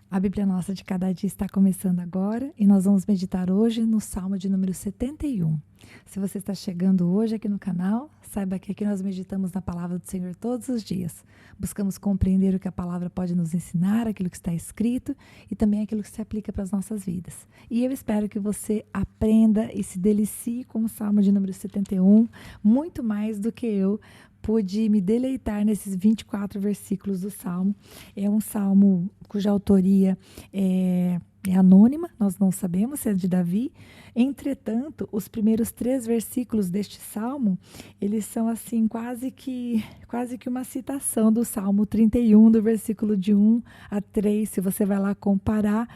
A Bíblia Nossa de Cada Dia está começando agora e nós vamos meditar hoje no Salmo de número 71. Se você está chegando hoje aqui no canal, saiba que aqui nós meditamos na Palavra do Senhor todos os dias. Buscamos compreender o que a Palavra pode nos ensinar, aquilo que está escrito e também aquilo que se aplica para as nossas vidas. E eu espero que você aprenda e se delicie com o Salmo de número 71, muito mais do que eu pude me deleitar nesses 24 versículos do Salmo. É um salmo cuja autoria é anônima, nós não sabemos se é de Davi. Entretanto, os primeiros 3 versículos deste salmo, eles são assim quase que uma citação do Salmo 31, do versículo de 1 a 3. Se você vai lá comparar,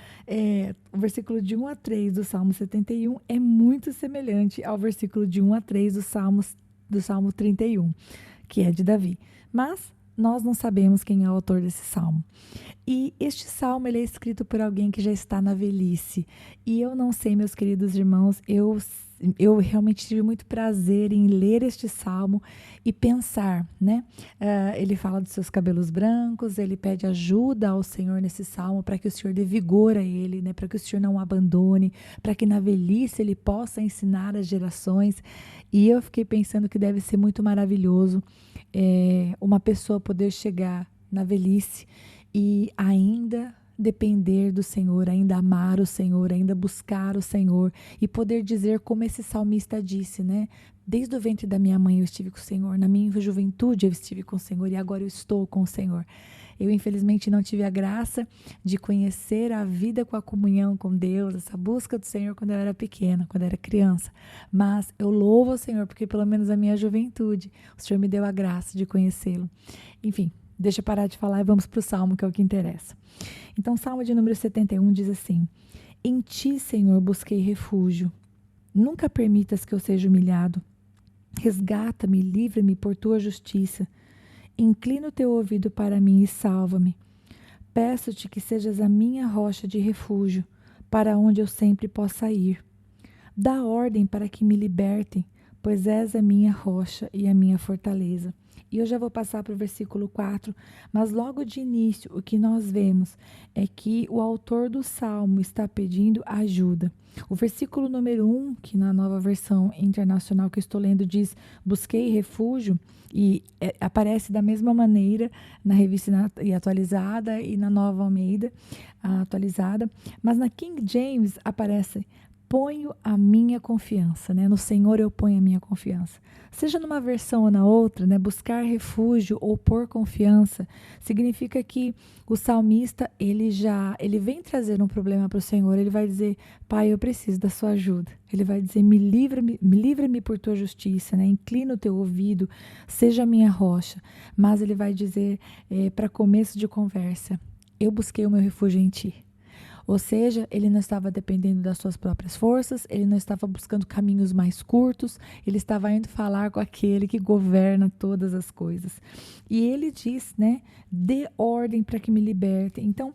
o versículo de 1 a 3 do Salmo 71 é muito semelhante ao versículo de 1 a 3 do Salmo 31, que é de Davi. Mas nós não sabemos quem é o autor desse salmo. E este salmo ele é escrito por alguém que já está na velhice. E eu não sei, meus queridos irmãos, eu realmente tive muito prazer em ler este salmo e pensar, né? Ele fala dos seus cabelos brancos, ele pede ajuda ao Senhor nesse salmo para que o Senhor dê vigor a ele, né? Para que o Senhor não o abandone, para que na velhice ele possa ensinar as gerações. E eu fiquei pensando que deve ser muito maravilhoso uma pessoa poder chegar na velhice e ainda depender do Senhor, ainda amar o Senhor, ainda buscar o Senhor e poder dizer como esse salmista disse, né? Desde o ventre da minha mãe eu estive com o Senhor, na minha juventude eu estive com o Senhor e agora eu estou com o Senhor. Eu, infelizmente, não tive a graça de conhecer a vida com a comunhão com Deus, essa busca do Senhor quando eu era pequena, quando eu era criança. Mas eu louvo o Senhor, porque pelo menos na minha juventude, o Senhor me deu a graça de conhecê-lo. Enfim, deixa eu parar de falar e vamos para o Salmo, que é o que interessa. Então, o Salmo de número 71 diz assim: Em ti, Senhor, busquei refúgio. Nunca permitas que eu seja humilhado. Resgata-me, livra-me por tua justiça. Inclina o teu ouvido para mim e salva-me. Peço-te que sejas a minha rocha de refúgio, para onde eu sempre possa ir. Dá ordem para que me libertem, pois és a minha rocha e a minha fortaleza. E eu já vou passar para o versículo 4, mas logo de início o que nós vemos é que o autor do Salmo está pedindo ajuda. O versículo número 1, que na nova versão internacional que eu estou lendo diz, busquei refúgio, e aparece da mesma maneira na revista atualizada e na nova Almeida atualizada, mas na King James aparece, ponho a minha confiança, né? No Senhor eu ponho a minha confiança. Seja numa versão ou na outra, né? Buscar refúgio ou pôr confiança significa que o salmista ele vem trazer um problema para o Senhor. Ele vai dizer, Pai, eu preciso da sua ajuda. Ele vai dizer, me livra-me por tua justiça, né? Inclina o teu ouvido, seja a minha rocha. Mas ele vai dizer, para começo de conversa, eu busquei o meu refúgio em ti. Ou seja, ele não estava dependendo das suas próprias forças, ele não estava buscando caminhos mais curtos, ele estava indo falar com aquele que governa todas as coisas. E ele diz, né, dê ordem para que me libertem. Então,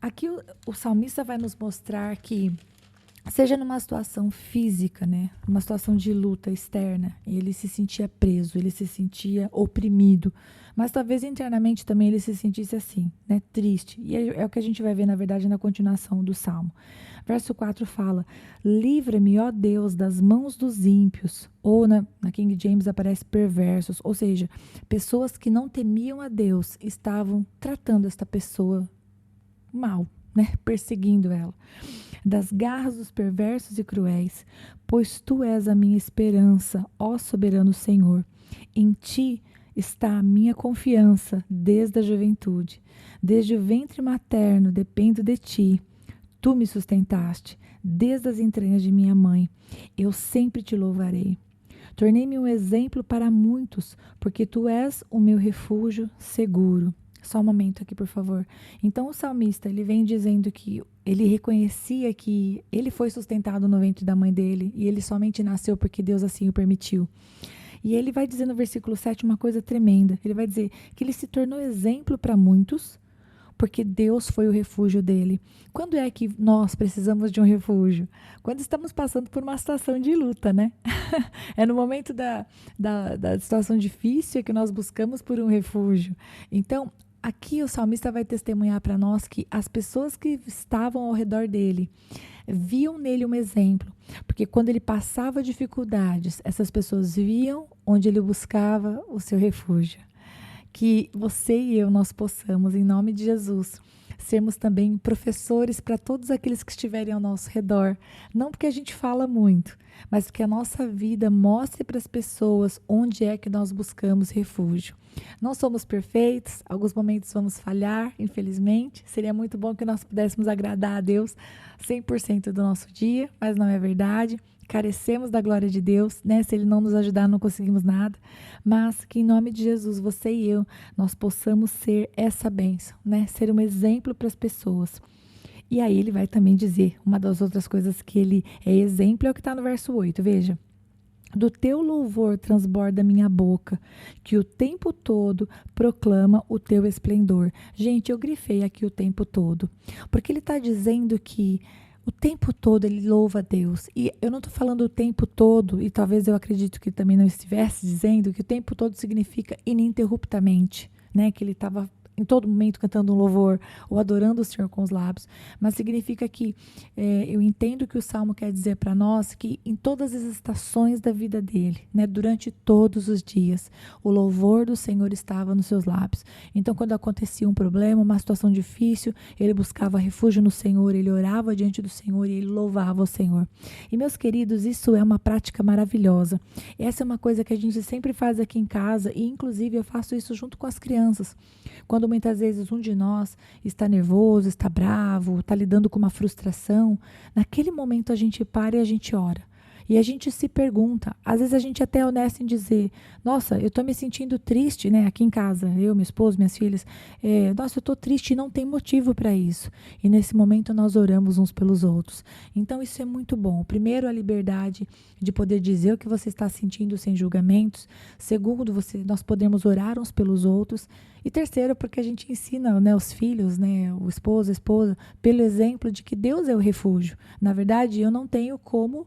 aqui o salmista vai nos mostrar que, seja numa situação física, né, uma situação de luta externa, ele se sentia preso, ele se sentia oprimido, mas talvez internamente também ele se sentisse assim, né, triste. E é o que a gente vai ver, na verdade, na continuação do Salmo. Verso 4 fala, livra-me, ó Deus, das mãos dos ímpios, ou na King James aparece perversos, ou seja, pessoas que não temiam a Deus estavam tratando esta pessoa mal, né, perseguindo ela. Das garras dos perversos e cruéis, pois tu és a minha esperança, ó soberano Senhor. Em ti está a minha confiança desde a juventude. Desde o ventre materno dependo de ti. Tu me sustentaste desde as entranhas de minha mãe. Eu sempre te louvarei. Tornei-me um exemplo para muitos, porque tu és o meu refúgio seguro. Só um momento aqui, por favor. Então, o salmista, ele vem dizendo que ele reconhecia que ele foi sustentado no ventre da mãe dele e ele somente nasceu porque Deus assim o permitiu. E ele vai dizer no versículo 7 uma coisa tremenda. Ele vai dizer que ele se tornou exemplo para muitos, porque Deus foi o refúgio dele. Quando é que nós precisamos de um refúgio? Quando estamos passando por uma situação de luta, né? É no momento da situação difícil que nós buscamos por um refúgio. Então, aqui o salmista vai testemunhar para nós que as pessoas que estavam ao redor dele viam nele um exemplo, porque quando ele passava dificuldades, essas pessoas viam onde ele buscava o seu refúgio. Que você e eu, nós possamos, em nome de Jesus, sermos também professores para todos aqueles que estiverem ao nosso redor. Não porque a gente fala muito, mas que a nossa vida mostre para as pessoas onde é que nós buscamos refúgio. Não somos perfeitos, alguns momentos vamos falhar, infelizmente. Seria muito bom que nós pudéssemos agradar a Deus 100% do nosso dia, mas não é verdade. Carecemos da glória de Deus, né? Se Ele não nos ajudar, não conseguimos nada. Mas que em nome de Jesus, você e eu, nós possamos ser essa bênção, né? Ser um exemplo para as pessoas. E aí ele vai também dizer, uma das outras coisas que ele é exemplo é o que está no verso 8, veja. Do teu louvor transborda minha boca, que o tempo todo proclama o teu esplendor. Gente, eu grifei aqui o tempo todo, porque ele está dizendo que o tempo todo ele louva a Deus. E eu não estou falando o tempo todo, e talvez eu acredito que também não estivesse dizendo que o tempo todo significa ininterruptamente, né? Que ele estava em todo momento cantando um louvor ou adorando o Senhor com os lábios, mas significa que eu entendo que o Salmo quer dizer para nós que em todas as estações da vida dele, né, durante todos os dias, o louvor do Senhor estava nos seus lábios. Então, quando acontecia um problema, uma situação difícil, ele buscava refúgio no Senhor, ele orava diante do Senhor e ele louvava o Senhor. E, meus queridos, isso é uma prática maravilhosa. Essa é uma coisa que a gente sempre faz aqui em casa e, inclusive, eu faço isso junto com as crianças. Quando muitas vezes um de nós está nervoso, está bravo, está lidando com uma frustração, naquele momento a gente para e a gente ora. E a gente se pergunta, às vezes a gente até é honesto em dizer, nossa, eu estou me sentindo triste, né? Aqui em casa, eu, meu esposo, minhas filhas, nossa, eu estou triste e não tem motivo para isso. E nesse momento nós oramos uns pelos outros. Então isso é muito bom. Primeiro, a liberdade de poder dizer o que você está sentindo sem julgamentos. Segundo, nós podemos orar uns pelos outros. E terceiro, porque a gente ensina, né, os filhos, né, o esposo, a esposa, pelo exemplo de que Deus é o refúgio. Na verdade, eu não tenho como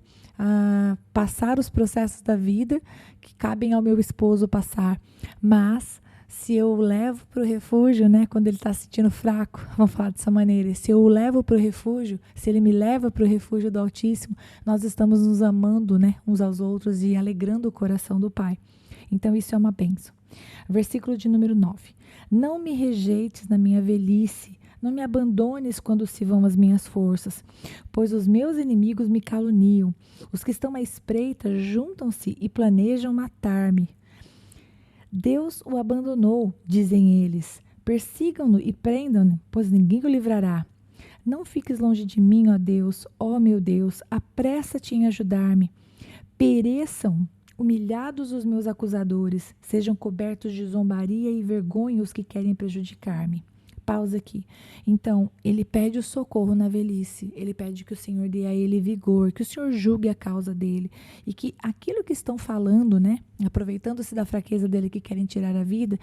passar os processos da vida que cabem ao meu esposo passar, mas se eu o levo para o refúgio, né, quando ele está se sentindo fraco, vamos falar dessa maneira, se eu o levo para o refúgio, se ele me leva para o refúgio do Altíssimo, nós estamos nos amando, né, uns aos outros e alegrando o coração do Pai. Então isso é uma bênção. Versículo de número 9. Não me rejeites na minha velhice, não me abandones quando se vão as minhas forças, pois os meus inimigos me caluniam. Os que estão à espreita juntam-se e planejam matar-me. Deus o abandonou, dizem eles. Persigam-no e prendam-no, pois ninguém o livrará. Não fiques longe de mim, ó Deus, ó meu Deus, apressa-te em ajudar-me. Pereçam humilhados os meus acusadores, sejam cobertos de zombaria e vergonha os que querem prejudicar-me. Pausa aqui. Então, ele pede o socorro na velhice, ele pede que o Senhor dê a ele vigor, que o Senhor julgue a causa dele e que aquilo que estão falando, né, aproveitando-se da fraqueza dele que querem tirar a vida,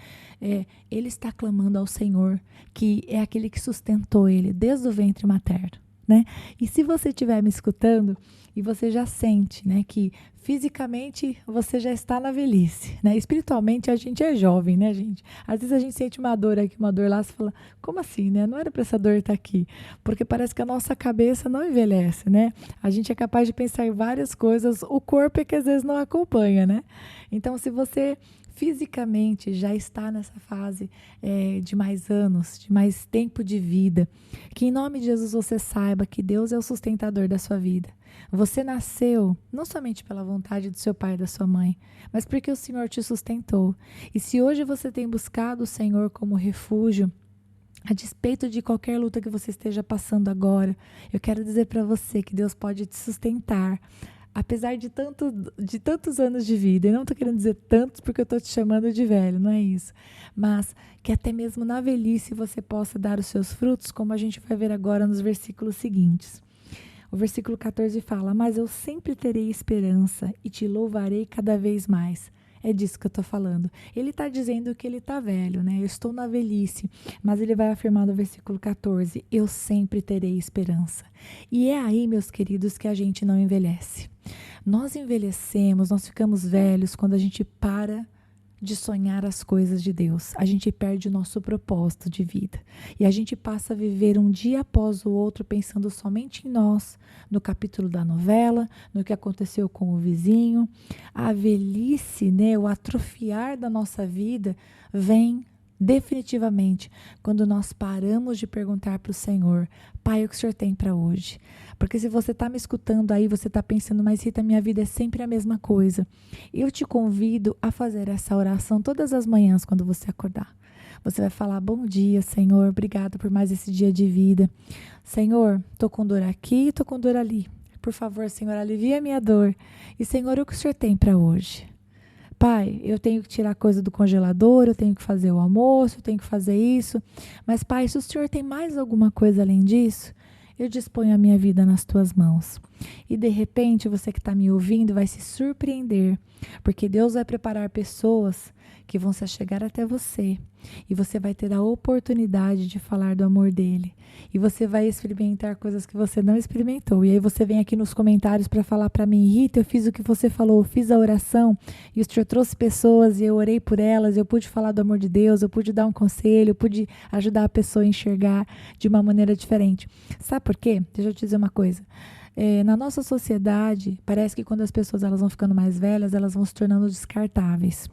ele está clamando ao Senhor, que é aquele que sustentou ele desde o ventre materno. Né? E se você estiver me escutando e você já sente, né, que fisicamente você já está na velhice, né? Espiritualmente a gente é jovem, né, gente? Às vezes a gente sente uma dor aqui, uma dor lá, você fala, como assim, né? Não era para essa dor estar aqui, porque parece que a nossa cabeça não envelhece, né? A gente é capaz de pensar em várias coisas, o corpo é que às vezes não acompanha, né? Então, se você fisicamente já está nessa fase de mais anos, de mais tempo de vida, que em nome de Jesus você saiba que Deus é o sustentador da sua vida. Você nasceu não somente pela vontade do seu pai e da sua mãe, mas porque o Senhor te sustentou. E se hoje você tem buscado o Senhor como refúgio, a despeito de qualquer luta que você esteja passando agora, eu quero dizer para você que Deus pode te sustentar. Apesar de tantos anos de vida, eu não estou querendo dizer tantos porque eu estou te chamando de velho, não é isso. Mas que até mesmo na velhice você possa dar os seus frutos, como a gente vai ver agora nos versículos seguintes. O versículo 14 fala, mas eu sempre terei esperança e te louvarei cada vez mais. É disso que eu estou falando. Ele está dizendo que ele está velho, né? Eu estou na velhice, mas ele vai afirmar no versículo 14, eu sempre terei esperança. E é aí, meus queridos, que a gente não envelhece. Nós envelhecemos, nós ficamos velhos quando a gente para de sonhar as coisas de Deus, a gente perde o nosso propósito de vida. E a gente passa a viver um dia após o outro pensando somente em nós, no capítulo da novela, no que aconteceu com o vizinho. A velhice, né, o atrofiar da nossa vida vem definitivamente quando nós paramos de perguntar para o Senhor: Pai, o que o Senhor tem para hoje? Porque se você está me escutando aí, você está pensando: mas Rita, minha vida é sempre a mesma coisa. Eu te convido a fazer essa oração todas as manhãs quando você acordar. Você vai falar: bom dia, Senhor, obrigado por mais esse dia de vida. Senhor, estou com dor aqui, estou com dor ali. Por favor, Senhor, alivia a minha dor. E Senhor, o que o Senhor tem para hoje? Pai, eu tenho que tirar coisa do congelador, eu tenho que fazer o almoço, eu tenho que fazer isso. Mas, Pai, se o Senhor tem mais alguma coisa além disso, eu disponho a minha vida nas tuas mãos. E, de repente, você que está me ouvindo vai se surpreender, porque Deus vai preparar pessoas que vão se achegar até você. E você vai ter a oportunidade de falar do amor dele. E você vai experimentar coisas que você não experimentou. E aí você vem aqui nos comentários para falar para mim: Rita, eu fiz o que você falou, eu fiz a oração e o Senhor trouxe pessoas e eu orei por elas, eu pude falar do amor de Deus, eu pude dar um conselho, eu pude ajudar a pessoa a enxergar de uma maneira diferente. Sabe por quê? Deixa eu te dizer uma coisa. Na nossa sociedade, parece que quando as pessoas elas vão ficando mais velhas, elas vão se tornando descartáveis.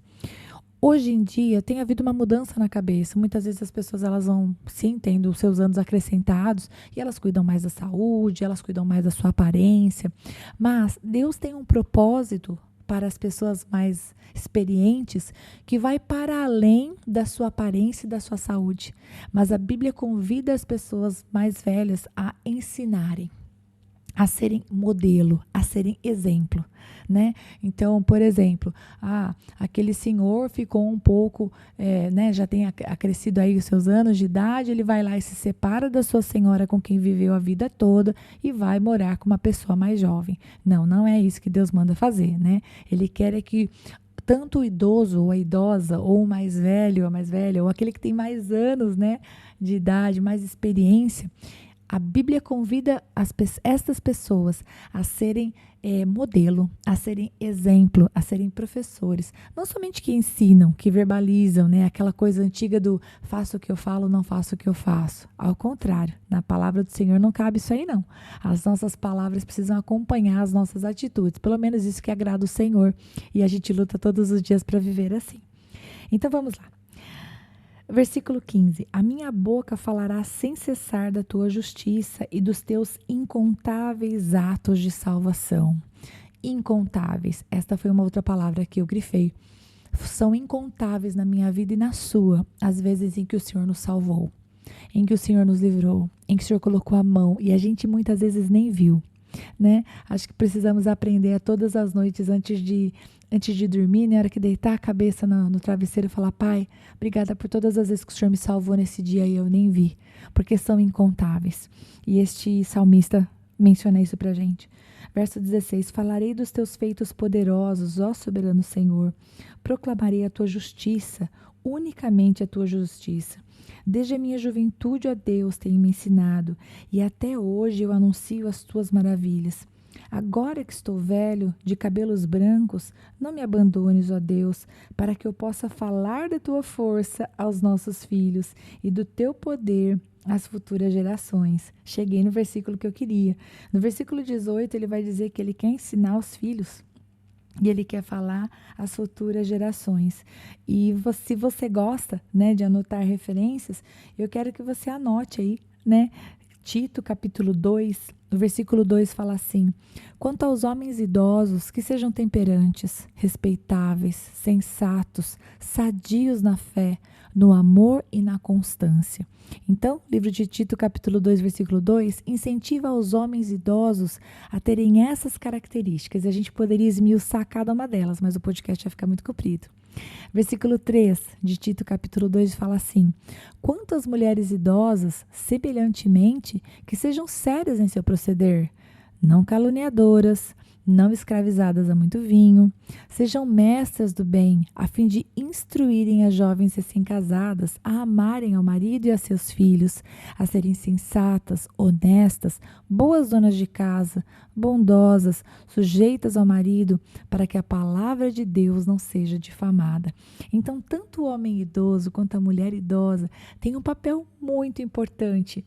Hoje em dia tem havido uma mudança na cabeça. Muitas vezes as pessoas elas vão, sim, tendo os seus anos acrescentados e elas cuidam mais da saúde, elas cuidam mais da sua aparência. Mas Deus tem um propósito para as pessoas mais experientes que vai para além da sua aparência e da sua saúde. Mas a Bíblia convida as pessoas mais velhas a ensinarem, a serem modelo, a serem exemplo, né? Então, por exemplo, aquele senhor ficou um pouco, né, já tem acrescido aí os seus anos de idade, ele vai lá e se separa da sua senhora com quem viveu a vida toda e vai morar com uma pessoa mais jovem. Não, não é isso que Deus manda fazer, né? Ele quer que tanto o idoso ou a idosa, ou o mais velho ou a mais velha, ou aquele que tem mais anos, né, de idade, mais experiência, a Bíblia convida estas pessoas a serem modelo, a serem exemplo, a serem professores. Não somente que ensinam, que verbalizam, né? Aquela coisa antiga do faço o que eu falo, não faço o que eu faço. Ao contrário, na palavra do Senhor não cabe isso aí não. As nossas palavras precisam acompanhar as nossas atitudes. Pelo menos isso que agrada o Senhor. E a gente luta todos os dias para viver assim. Então vamos lá. Versículo 15. A minha boca falará sem cessar da tua justiça e dos teus incontáveis atos de salvação. Incontáveis. Esta foi uma outra palavra que eu grifei. São incontáveis na minha vida e na sua, as vezes em que o Senhor nos salvou, em que o Senhor nos livrou, em que o Senhor colocou a mão e a gente muitas vezes nem viu, né? Acho que precisamos aprender a todas as noites antes de dormir, na hora que deitar a cabeça no travesseiro e falar: Pai, obrigada por todas as vezes que o Senhor me salvou nesse dia e eu nem vi, porque são incontáveis. E este salmista menciona isso pra gente. Verso 16, falarei dos teus feitos poderosos, ó soberano Senhor, proclamarei a tua justiça, unicamente a tua justiça. Desde a minha juventude, ó Deus, tem me ensinado, e até hoje eu anuncio as tuas maravilhas. Agora que estou velho, de cabelos brancos, não me abandones, ó Deus, para que eu possa falar da tua força aos nossos filhos e do teu poder às futuras gerações. Cheguei no versículo que eu queria. No versículo 18, ele vai dizer que ele quer ensinar aos filhos. E ele quer falar às futuras gerações. E se você gosta, né, de anotar referências, eu quero que você anote aí, né? Tito, capítulo 2, no versículo 2 fala assim: quanto aos homens idosos, que sejam temperantes, respeitáveis, sensatos, sadios na fé, no amor e na constância. Então, livro de Tito, capítulo 2, versículo 2, incentiva os homens idosos a terem essas características. E a gente poderia esmiuçar cada uma delas, mas o podcast vai ficar muito comprido. Versículo 3 de Tito, capítulo 2, fala assim: quanto às mulheres idosas, semelhantemente, que sejam sérias em seu proceder, não caluniadoras, não escravizadas a muito vinho. Sejam mestras do bem, a fim de instruírem as jovens recém-casadas a amarem ao marido e a seus filhos, a serem sensatas, honestas, boas donas de casa, bondosas, sujeitas ao marido, para que a palavra de Deus não seja difamada. Então, tanto o homem idoso quanto a mulher idosa têm um papel muito importante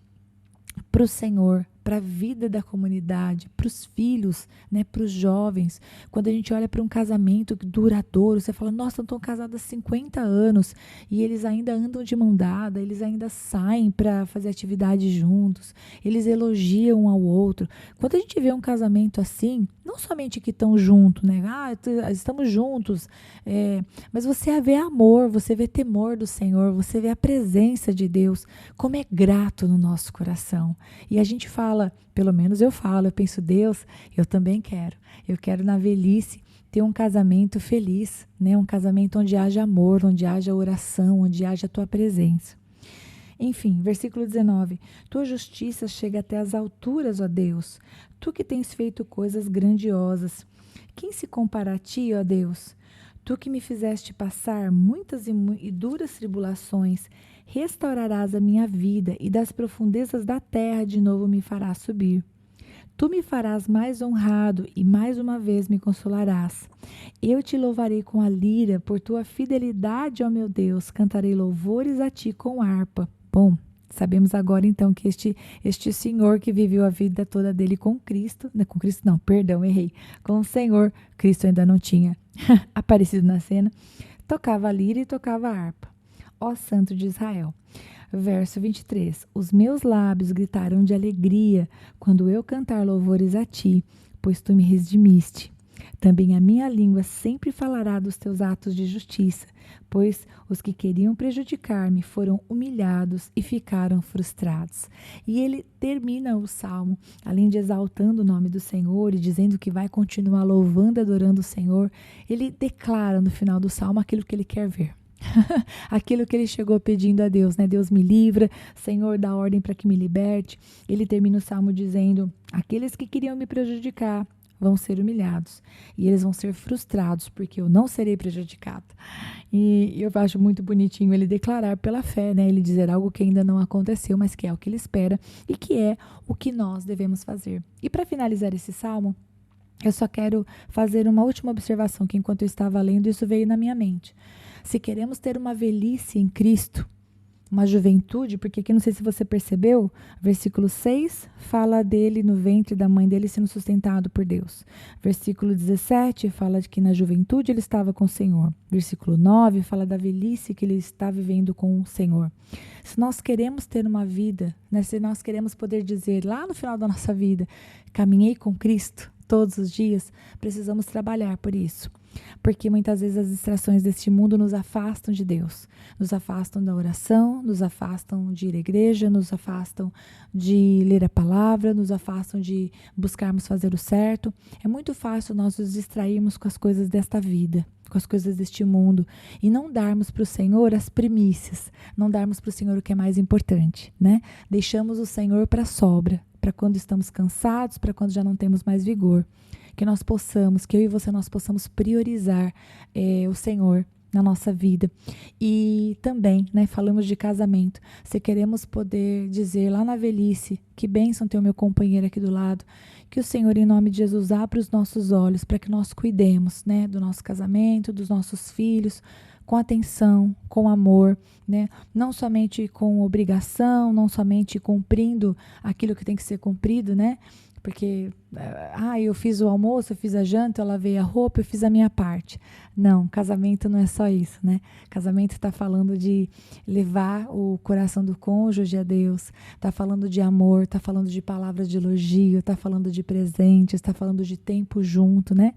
para o Senhor, para a vida da comunidade, para os filhos, né, para os jovens. Quando a gente olha para um casamento duradouro, você fala, nossa, estão casados há 50 anos e eles ainda andam de mão dada, eles ainda saem para fazer atividade juntos, eles elogiam um ao outro. Quando a gente vê um casamento assim, não somente que estão juntos, né, estamos juntos, mas você vê amor, você vê temor do Senhor, você vê a presença de Deus, como é grato no nosso coração. E a gente fala, pelo menos eu penso, Deus, eu também quero. Eu quero na velhice ter um casamento feliz, né? Um casamento onde haja amor, onde haja oração, onde haja a tua presença. Enfim, versículo 19. Tua justiça chega até as alturas, ó Deus. Tu que tens feito coisas grandiosas. Quem se compara a ti, ó Deus? Tu que me fizeste passar muitas e duras tribulações, restaurarás a minha vida e das profundezas da terra de novo me farás subir. Tu me farás mais honrado e mais uma vez me consolarás. Eu te louvarei com a lira por tua fidelidade, ó meu Deus. Cantarei louvores a ti com harpa. Bom, sabemos agora então que este senhor que viveu a vida toda dele com Cristo, com o Senhor, Cristo ainda não tinha aparecido na cena, tocava a lira e tocava a harpa. Ó Santo de Israel. Verso 23. Os meus lábios gritarão de alegria quando eu cantar louvores a ti, pois tu me redimiste. Também a minha língua sempre falará dos teus atos de justiça, pois os que queriam prejudicar-me foram humilhados e ficaram frustrados. E ele termina o salmo, além de exaltando o nome do Senhor e dizendo que vai continuar louvando e adorando o Senhor, ele declara no final do salmo aquilo que ele quer ver. Aquilo que ele chegou pedindo a Deus, né? Deus me livra, Senhor dá ordem para que me liberte. Ele termina o salmo dizendo, aqueles que queriam me prejudicar vão ser humilhados e eles vão ser frustrados porque eu não serei prejudicado. E eu acho muito bonitinho ele declarar pela fé, né? Ele dizer algo que ainda não aconteceu, mas que é o que ele espera e que é o que nós devemos fazer. E para finalizar esse salmo, eu só quero fazer uma última observação que enquanto eu estava lendo, isso veio na minha mente. Se queremos ter uma velhice em Cristo, uma juventude, porque aqui não sei se você percebeu, versículo 6 fala dele no ventre da mãe dele sendo sustentado por Deus. Versículo 17 fala de que na juventude ele estava com o Senhor. Versículo 9 fala da velhice que ele está vivendo com o Senhor. Se nós queremos ter uma vida, né, se nós queremos poder dizer lá no final da nossa vida, caminhei com Cristo todos os dias, precisamos trabalhar por isso. Porque muitas vezes as distrações deste mundo nos afastam de Deus, nos afastam da oração, nos afastam de ir à igreja, nos afastam de ler a palavra, nos afastam de buscarmos fazer o certo. É muito fácil nós nos distrairmos com as coisas desta vida, com as coisas deste mundo e não darmos para o Senhor as primícias, não darmos para o Senhor o que é mais importante, né? Deixamos o Senhor para a sobra, para quando estamos cansados, para quando já não temos mais vigor. Que nós possamos, que eu e você, nós possamos priorizar o Senhor na nossa vida. E também, né, falamos de casamento. Se queremos poder dizer lá na velhice, que bênção ter o meu companheiro aqui do lado, que o Senhor, em nome de Jesus, abra os nossos olhos para que nós cuidemos, né, do nosso casamento, dos nossos filhos, com atenção, com amor, né? Não somente com obrigação, não somente cumprindo aquilo que tem que ser cumprido, né? Porque, eu fiz o almoço, eu fiz a janta, eu lavei a roupa, eu fiz a minha parte. Não, casamento não é só isso, né? Casamento está falando de levar o coração do cônjuge a Deus, está falando de amor, está falando de palavras de elogio, está falando de presentes, está falando de tempo junto, né?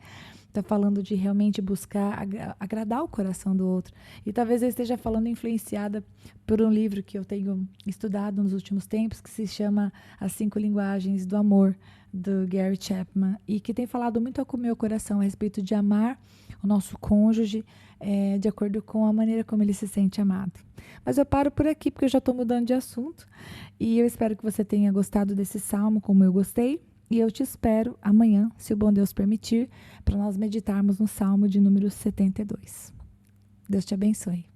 Está falando de realmente buscar agradar o coração do outro. E talvez eu esteja falando influenciada por um livro que eu tenho estudado nos últimos tempos, que se chama As 5 Linguagens do Amor, do Gary Chapman, e que tem falado muito com o meu coração a respeito de amar o nosso cônjuge de acordo com a maneira como ele se sente amado. Mas eu paro por aqui, porque eu já estou mudando de assunto, e eu espero que você tenha gostado desse salmo, como eu gostei. E eu te espero amanhã, se o bom Deus permitir, para nós meditarmos no Salmo de número 72. Deus te abençoe.